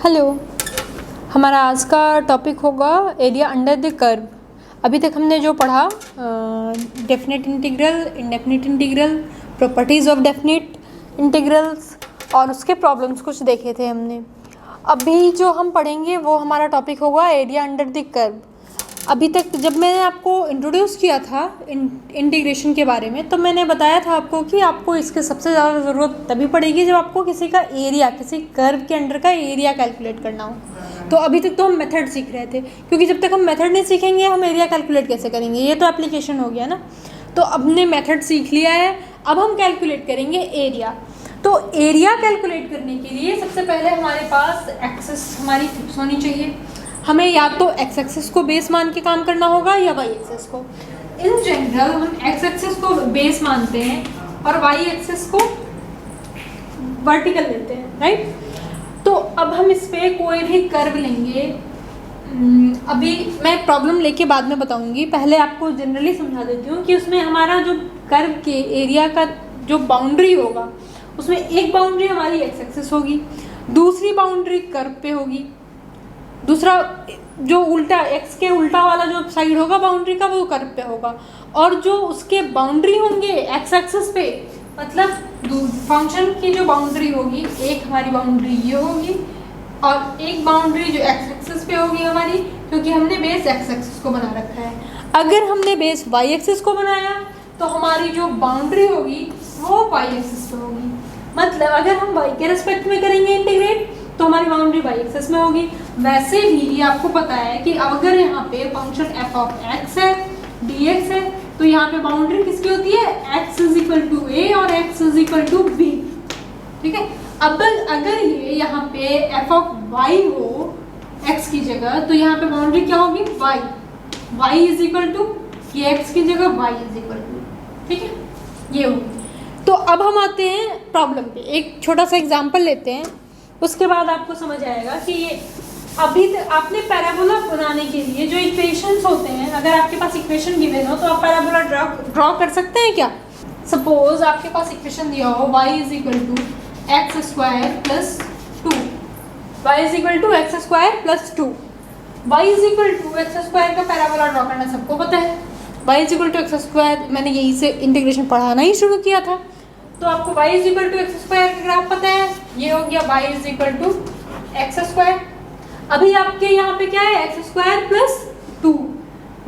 Hello. हमारा आज का टॉपिक होगा एरिया अंडर द कर्व। अभी तक हमने जो पढ़ा definite integral, indefinite integral, properties of definite integrals और उसके प्रॉब्लम्स कुछ देखे थे हमने। अभी जो हम पढ़ेंगे वो हमारा टॉपिक होगा एरिया अंडर द कर्व। अभी तक जब मैंने आपको इंट्रोड्यूस किया था इंटीग्रेशन के बारे में, तो मैंने बताया था आपको कि आपको इसके सबसे ज़्यादा ज़रूरत तभी पड़ेगी जब आपको किसी का एरिया, किसी कर्व के अंडर का एरिया कैलकुलेट करना हो। तो अभी तक तो हम मेथड सीख रहे थे, क्योंकि जब तक हम मेथड नहीं सीखेंगे हम एरिया कैलकुलेट कैसे करेंगे। ये तो एप्लीकेशन हो गया ना। तो अब हमने मेथड सीख लिया है, अब हम कैलकुलेट करेंगे एरिया। तो एरिया कैलकुलेट करने के लिए सबसे पहले हमारे पास एक्सिस हमारी फिक्स होनी चाहिए। हमें या तो एक्स एक्सिस को बेस मान के काम करना होगा या वाई एक्सिस को। इन जनरल हम एक्स एक्सिस को बेस मानते हैं और वाई एक्सिस को वर्टिकल लेते हैं, राइट। तो अब हम इस पे कोई भी कर्व लेंगे। अभी मैं प्रॉब्लम लेके बाद में बताऊंगी, पहले आपको जनरली समझा देती हूँ कि उसमें हमारा जो कर्व के एरिया का जो बाउंड्री होगा, उसमें एक बाउंड्री हमारी एक्स एक्सिस होगी, दूसरी बाउंड्री कर्व पे होगी, दूसरा जो उल्टा एक्स के उल्टा वाला जो साइड होगा बाउंड्री का वो कर्व पे होगा, और जो उसके बाउंड्री होंगे एक्स एक्सिस पे, मतलब फंक्शन की जो बाउंड्री होगी, एक हमारी बाउंड्री ये होगी और एक बाउंड्री जो एक्स एक्सिस पे होगी हमारी, क्योंकि हमने बेस एक्स एक्सिस को बना रखा है। अगर हमने बेस वाई एक्सिस को बनाया तो हमारी जो बाउंड्री होगी वो वाई एक्सिस पे होगी। मतलब अगर हम वाई के रेस्पेक्ट में करेंगे इंटीग्रेट तो हमारी बाउंड्री वाई एक्सिस में होगी। वैसे भी ये आपको पता है कि अगर यहाँ पे फंक्शन एफ ऑफ एक्स है, डी एक्स है, तो यहाँ पे बाउंड्री किसकी होती है, x is equal to a और x is equal to b, ठीक है। अब अगर ये यहाँ पे एफ ऑफ वाई हो एक्स की जगह, तो यहाँ पे बाउंड्री क्या होगी, y, y is equal to ये एक्स की जगह वाई इज इक्वल टू, ठीक है, ये होगी। तो अब हम आते हैं प्रॉब्लम पे, एक छोटा सा एग्जाम्पल लेते हैं, उसके बाद आपको समझ आएगा कि ये अभी तक आपने पैराबोला बनाने के लिए जो इक्वेशंस होते हैं, अगर आपके पास इक्वेशन गिवन हो तो आप पैराबोला ड्रॉ कर सकते हैं क्या। सपोज आपके पास इक्वेशन दिया हो y is equal to x square plus two, y is equal to x square plus two. Y is equal to x square का पैराबोला ड्रॉ करना सबको पता है। Y is equal to x square मैंने यही से इंटीग्रेशन पढ़ाना ही शुरू किया था, तो आपको y is equal to x square का ग्राफ पता है, ये हो गया y is equal to x square. अभी आपके यहाँ पे क्या है, एक्स स्क्वायर प्लस टू,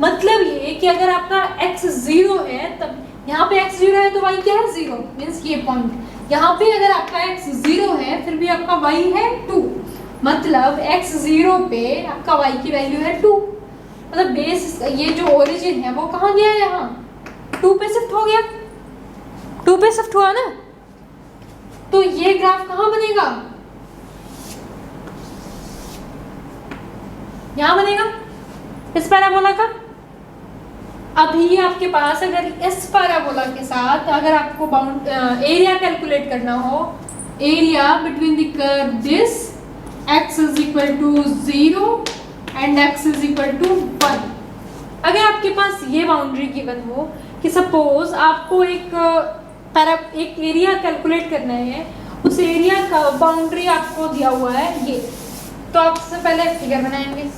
मतलब ये कि अगर आपका x जीरो है तब यहाँ पे x जीरो है तो y क्या है, जीरो, मीन्स ये पॉइंट। यहाँ पे अगर आपका x जीरो है फिर भी आपका y है टू, मतलब x जीरो पे आपका y की वैल्यू है टू, मतलब बेस ये जो ओरिजिन है वो कहाँ गया, यहाँ टू पे शिफ्ट हो गया, टू पे शिफ्ट हुआ ना। तो ये ग्राफ कहाँ बनेगा, यहाँ बनेगा, इस पैराबोला का। अभी आपके पास अगर इस पैराबोला के साथ अगर आपको एरिया कैलकुलेट करना हो, area between the curve this x is equal to 0 and x is equal to 1, अगर आपके पास ये बाउंड्री गिवन हो कि सपोज आपको एक एरिया कैलकुलेट करना है, उस एरिया का बाउंड्री आपको दिया हुआ है ये, तो आप सबसे पहले फिगर बनाएंगे।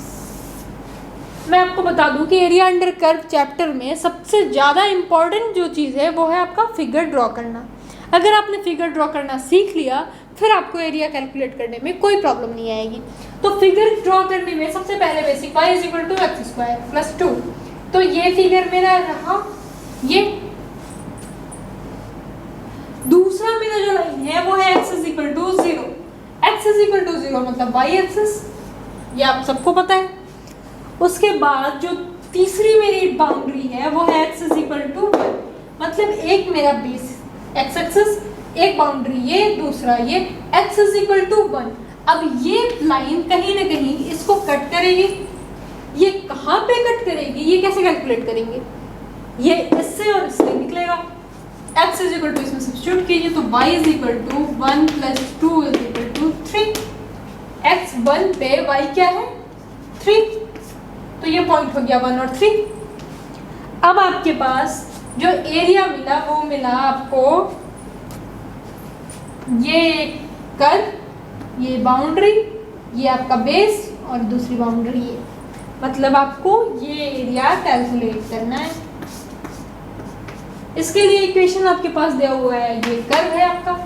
मैं आपको बता दूं कि एरिया अंडर कर्व चैप्टर में सबसे ज़्यादा इम्पॉर्टेंट जो चीज़ है वो है आपका फिगर ड्रॉ करना। अगर आपने फिगर ड्रॉ करना सीख लिया फिर आपको एरिया कैलकुलेट करने में कोई प्रॉब्लम नहीं आएगी। तो फिगर ड्रॉ करने में सबसे पहले basic y is equal to x square plus two, तो ये फिगर मेरा रहा ये। दूसरा मेरा जो लाइन है वो है x is equal to zero, x is equal to zero मतलब y एक्सिस, ये आप सबको पता है। उसके बाद जो तीसरी मेरी बाउंड्री है वो है x is equal to one, मतलब एक मेरा बेस x एक्सिस, एक बाउंड्री ये, दूसरा ये, x is equal to one. अब ये लाइन कहीं ना कहीं इसको कट करेगी, ये कहाँ पे कट करेगी, ये कैसे कैलकुलेट करेंगे, ये इससे और इससे निकलेगा। x इज इक्वल टू इसमें सब्स्टिट्यूट कीजिए तो y is equal to one plus two is equal to three, x one पे y क्या है थ्री, तो ये पॉइंट हो गया वन और थ्री। अब आपके पास जो एरिया मिला वो मिला आपको ये कर्व, ये बाउंड्री ये आपका बेस और दूसरी बाउंड्री है। मतलब आपको ये एरिया कैलकुलेट करना है। इसके लिए इक्वेशन आपके पास दिया हुआ है, ये कर्व है आपका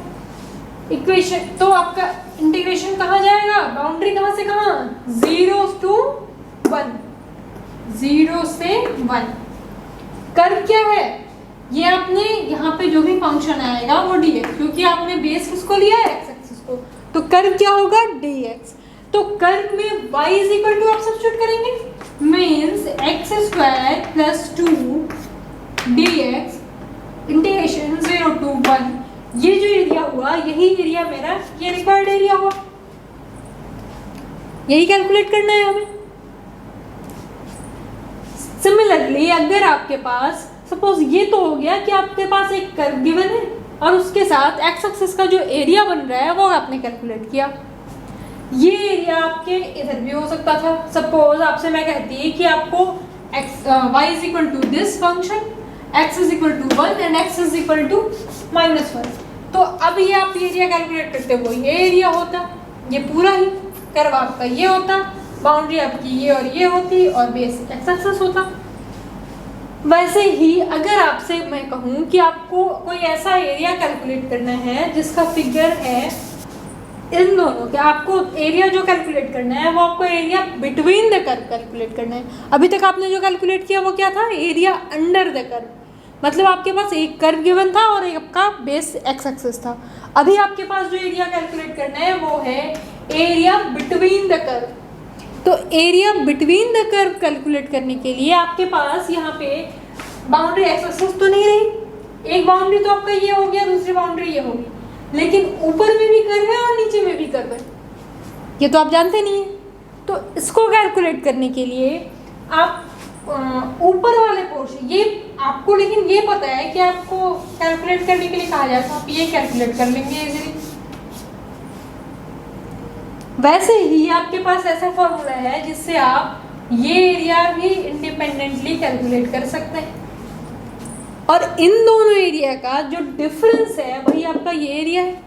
इक्वेशन। तो आपका इंटीग्रेशन कहाँ जाएगा, बाउंड्री कहाँ से कहाँ, 0 to 1, 0 से 1। कर्व क्या है, ये आपने यहाँ पे जो भी फंक्शन आएगा वो dx, क्योंकि आपने बेस किसको लिया है, x एक्सिस को, तो कर्व क्या होगा dx। तो कर्व में y इज इक्वल टू आप सब्स्टिट्यूट करेंगे, means x square plus 2 dx integration 0 to 1। ये जो एरिया हुआ, यही एरिया मेरा ये रिक्वायर्ड एरिया हुआ, यही कैलकुलेट करना है हमें। सिमिलरली अगर आपके पास सपोज ये तो हो गया कि आपके पास एक कर्व गिवन है और उसके साथ एक्स एक्सिस का जो एरिया बन रहा है वो आपने कैलकुलेट किया। ये एरिया आपके इधर भी हो सकता था। सपोज आपसे मैं कहती कि आपको y is equal to this function, x is equal to 1 and x is equal to -1। तो अब ये आप एरिया कैलकुलेट करते हो, ये एरिया होता, ये पूरा ही कर्व आपका ये होता, बाउंड्री आपकी ये और ये होती और बेस एक्स एक्सिस होता। वैसे ही अगर आपसे मैं कहूँ कि आपको कोई ऐसा एरिया कैलकुलेट करना है जिसका फिगर है इन दोनों के, आपको एरिया जो कैलकुलेट करना है वो आपको area between the curve calculate करना है। अभी तक आपने जो कैलकुलेट किया वो क्या था, एरिया अंडर द कर्व। मतलब आपके पास एक कर्व गिवन था और एक आपका बेस एक्स एक्सिस था। अभी आपके पास जो एरिया कैलकुलेट करना है वो है एरिया बिटवीन द कर्व। तो area between the curve calculate करने के लिए आपके पास यहाँ पे बाउंड्री एक्स एक्सिस तो नहीं रही, एक बाउंड्री तो आपका ये हो गया, दूसरी बाउंड्री ये होगी, लेकिन ऊपर में भी कर्व है और नीचे में भी कर्व है, ये तो आप जानते नहीं है। तो इसको कैलकुलेट करने के लिए आप ऊपर वाले पोर्शन, ये आपको लेकिन ये पता है कि आपको कैलकुलेट करने के लिए कहा जाए तो आप ये कैलकुलेट कर लेंगे इजीली। वैसे ही आपके पास ऐसा फॉर्मूला है जिससे आप ये एरिया भी इंडिपेंडेंटली कैलकुलेट कर सकते हैं, और इन दोनों एरिया का जो डिफरेंस है वही आपका ये एरिया है।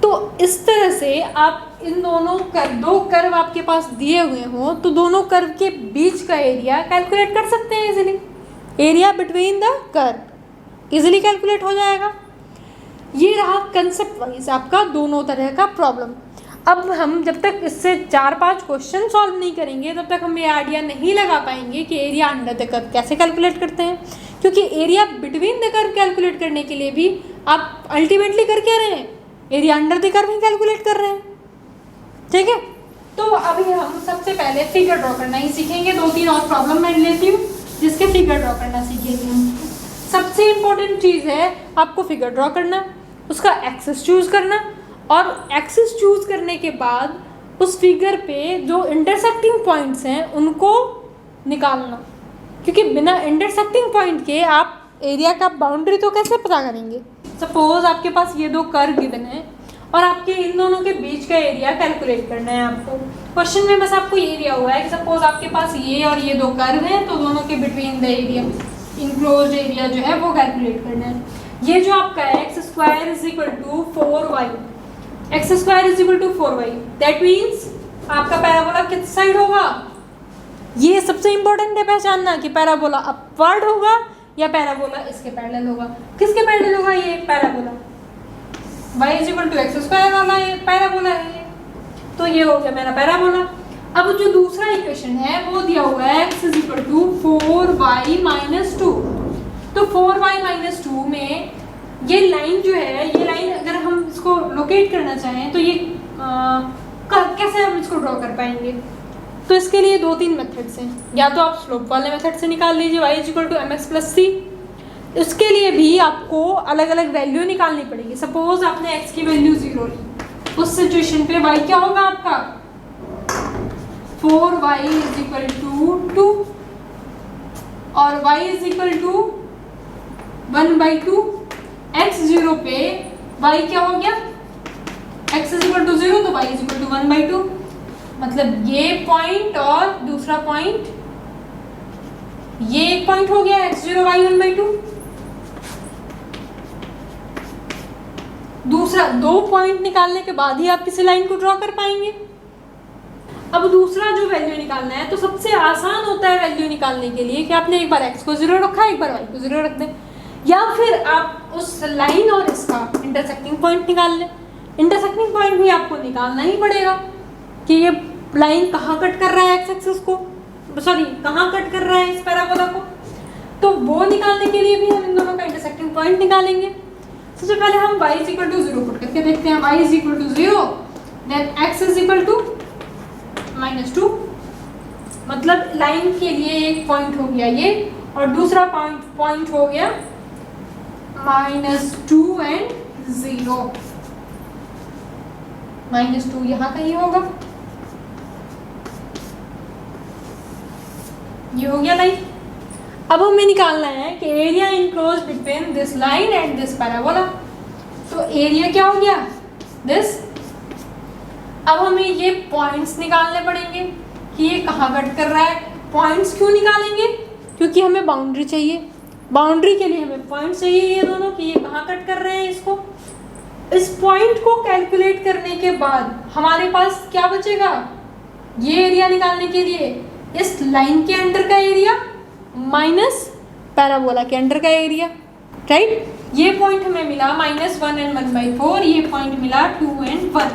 तो इस तरह से आप इन दोनों दो कर्व आपके पास दिए हुए हों तो दोनों कर्व के बीच का एरिया कैलकुलेट कर सकते हैं easily. Area between the curve easily calculate हो जाएगा। ये रहा कंसेप्ट वाइज आपका दोनों तरह का प्रॉब्लम। अब हम जब तक इससे 4-5 क्वेश्चन सॉल्व नहीं करेंगे तब तक हम ये आइडिया नहीं लगा पाएंगे कि एरिया अंडर द कर्व कैसे कैलकुलेट करते हैं, क्योंकि area between the curve calculate करने के लिए भी आप अल्टीमेटली कर क्या रहे हैं, area under the curve he calculate कर रहे हैं। ठीक है, तो अभी हम सबसे पहले फिगर ड्रॉ करना ही सीखेंगे। 2-3 और प्रॉब्लम मैं लेती हूँ जिसके फिगर ड्रॉ करना सीखेंगे हम। सबसे इम्पोर्टेंट चीज़ है आपको फिगर ड्रॉ करना, उसका एक्सिस चूज करना, और एक्सिस चूज करने के बाद उस फिगर पे जो इंटरसेक्टिंग पॉइंट्स हैं उनको निकालना, क्योंकि बिना इंटरसेक्टिंग पॉइंट के आप एरिया का बाउंड्री तो कैसे पता करेंगे। सपोज आपके पास ये दो कर्व गिवन है और आपके इन दोनों के बीच का एरिया कैलकुलेट करना है आपको। क्वेश्चन में बस आपको ये दिया हुआ है कि सपोज आपके पास ये और ये दो कर्व हैं तो दोनों के between the area, enclose area जो है वो कैलकुलेट करना है। ये जो आपका है x square is equal to 4y, x square is equal to 4y, that means आपका पैराबोला किस साइड होगा, ये सबसे इंपॉर्टेंट है पहचानना कि पैराबोला अपवर्ड होगा या पैराबोला इसके पैरेलल होगा। किसके पैरेलल होगा, ये parabola y is equal to x square वाला ये पैराबोला है, तो ये हो गया मेरा पैराबोला। अब जो दूसरा इक्वेशन है वो दिया हुआ है x is equal to 4y minus 2। तो 4y माइनस 2 में ये लाइन जो है, ये लाइन अगर हम इसको लोकेट करना चाहें तो ये कैसे हम इसको ड्रॉ कर पाएंगे। तो इसके लिए 2-3 मेथड्स हैं, या तो आप स्लोप वाले मेथड से निकाल लीजिए y is equal to mx plus c। उसके लिए भी आपको अलग अलग वैल्यू निकालनी पड़ेगी। सपोज आपने x की वैल्यू 0 ली, उस सिचुएशन पे y क्या होगा आपका 4y इज इक्वल टू 2 और y is equal to 1/2। x 0 पे y क्या हो गया, x इज इक्वल टू 0 तो y इज इक्वल टू 1/2। मतलब ये पॉइंट और दूसरा पॉइंट, ये एक पॉइंट हो गया x0 y 1/2। दूसरा 2 पॉइंट निकालने के बाद ही आप किसी लाइन को ड्रॉ कर पाएंगे। अब दूसरा जो वैल्यू निकालना है तो सबसे आसान होता है वैल्यू निकालने के लिए कि आपने एक बार x को 0 रखा, एक बार y को 0 रख दें, या फिर आप उस लाइन और इसका इंटरसेक्टिंग पॉइंट निकाल लें। इंटरसेक्टिंग पॉइंट भी आपको निकालना ही पड़ेगा कि ये लाइन कहाँ कट कर रहा है एक्स एक्सिस को, सॉरी कहाँ कट कर रहा है इस पैराबोला को। तो वो निकालने के लिए भी हम इन दोनों का इंटरसेक्टिंग पॉइंट निकालेंगे। सबसे पहले हम y is equal to 0 put करके देखते हैं। y is equal to 0, then x is equal to -2, मतलब लाइन के लिए एक पॉइंट हो गया ये, और दूसरा पॉइंट हो गया -2 एंड 0। -2 यहाँ कहीं होगा, ये हो गया लाइन। अब हमें निकालना है कि area enclose between this line and this parabola. तो एरिया क्या हो गया, दिस। अब हमें ये पॉइंट्स निकालने पड़ेंगे कि ये कहाँ कट कर रहा है। पॉइंट्स क्यों निकालेंगे, क्योंकि हमें बाउंड्री चाहिए। बाउंड्री के लिए हमें पॉइंट्स चाहिए ये दोनों कि ये कहाँ कट कर रहे हैं इसको। इस पॉइंट को कैलकुलेट करने के बाद हमारे पास क्या बचेगा, ये एरिया निकालने के लिए इस लाइन के अंडर का एरिया माइनस पैराबोला के अंडर का एरिया, राइट। ये पॉइंट हमें मिला -1 एंड 1/4, ये पॉइंट मिला 2 एंड 1।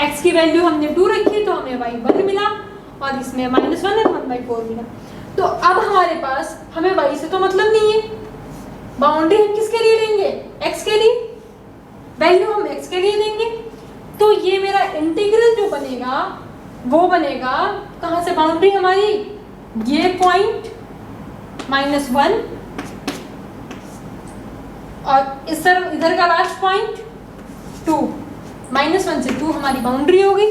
x की वैल्यू हमने 2 रखी तो हमें y 1 मिला, और इसमें -1 एंड 1/4 मिला। तो अब हमारे पास, हमें y से तो मतलब नहीं है, बाउंड्री हम किसके लिए लेंगे, x के लिए, वैल्यू हम x के लिए देंगे। तो ये मेरा इंटीग्रल जो बनेगा वो बनेगा कहाँ से, बाउंड्री हमारी ये पॉइंट -1 और इस तरफ इधर का लास्ट पॉइंट 2, -1 से 2 हमारी बाउंड्री हो गई।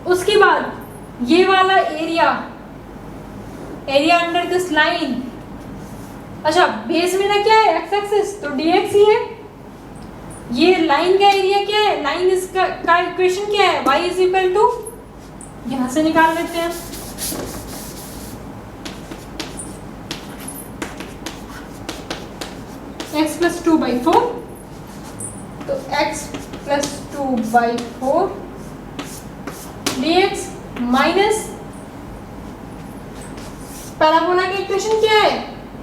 उसके बाद ये वाला एरिया अंडर दिस लाइन, अच्छा बेस मेरा क्या है x एक्सिस, तो dx ही है। ये लाइन का एरिया क्या है, लाइन इसका इक्वेशन क्या है, y इज इक्वल टू, यहां से निकाल लेते हैं, x + 2/4, तो x + 2/4 dx माइनस पैराबोला का इक्वेशन क्या है,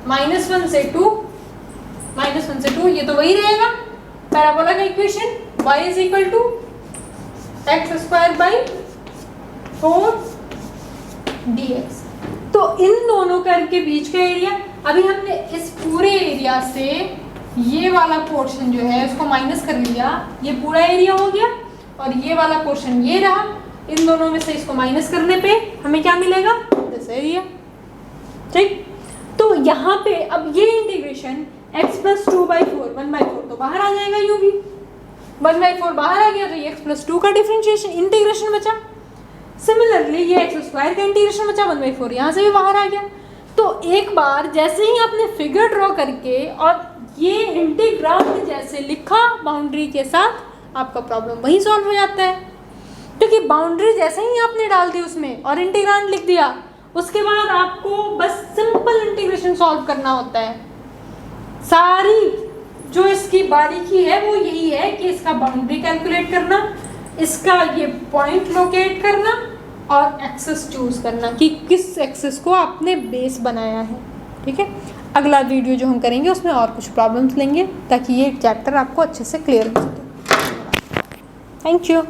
-1 से 2, ये तो वही रहेगा पैराबोला का equation, y is equal to x² 4 dx। तो इन दोनों कर्व के बीच का एरिया, अभी हमने इस पूरे एरिया से ये वाला पोर्शन जो है उसको माइनस कर लिया, ये पूरा एरिया हो गया, और ये वाला पोर्शन ये रहा। इन दोनों में से इसको माइनस करने पे हमें क्या मिलेगा, दिस एरिया, ठीक। तो यहाँ पे अब ये इंटीग्रेशन x + 2/4, 1/4 तो बाहर आ जाएगा, यूं भी 1/4 बाहर आ गया, तो ये x + 2 का डिफरेंशिएशन इंटीग्रेशन बचा। सिमिलरली ये x² का इंटीग्रेशन बचा, 1/4 यहाँ से भी बाहर आ गया। तो एक बार जैसे ही आपने फिगर ड्रॉ करके और ये इंटीग्रांड जैसे लिखा बाउंड्री के साथ, आपका प्रॉब्लम वहीं सॉल्व हो जाता है, क्योंकि बाउंड्री जैसे ही आपने डाल दी उसमें और इंटीग्रांड लिख दिया, उसके बाद आपको बस सिंपल इंटीग्रेशन सॉल्व करना होता है। सारी जो इसकी बारीकी है वो यही है कि इसका बाउंड्री कैलकुलेट करना, इसका ये पॉइंट लोकेट करना, और एक्सिस चूज करना कि किस एक्सिस को आपने बेस बनाया है, ठीक है। अगला वीडियो जो हम करेंगे उसमें और कुछ प्रॉब्लम्स लेंगे ताकि ये चैप्टर आपको अच्छे से क्लियर हो सके। Thank you.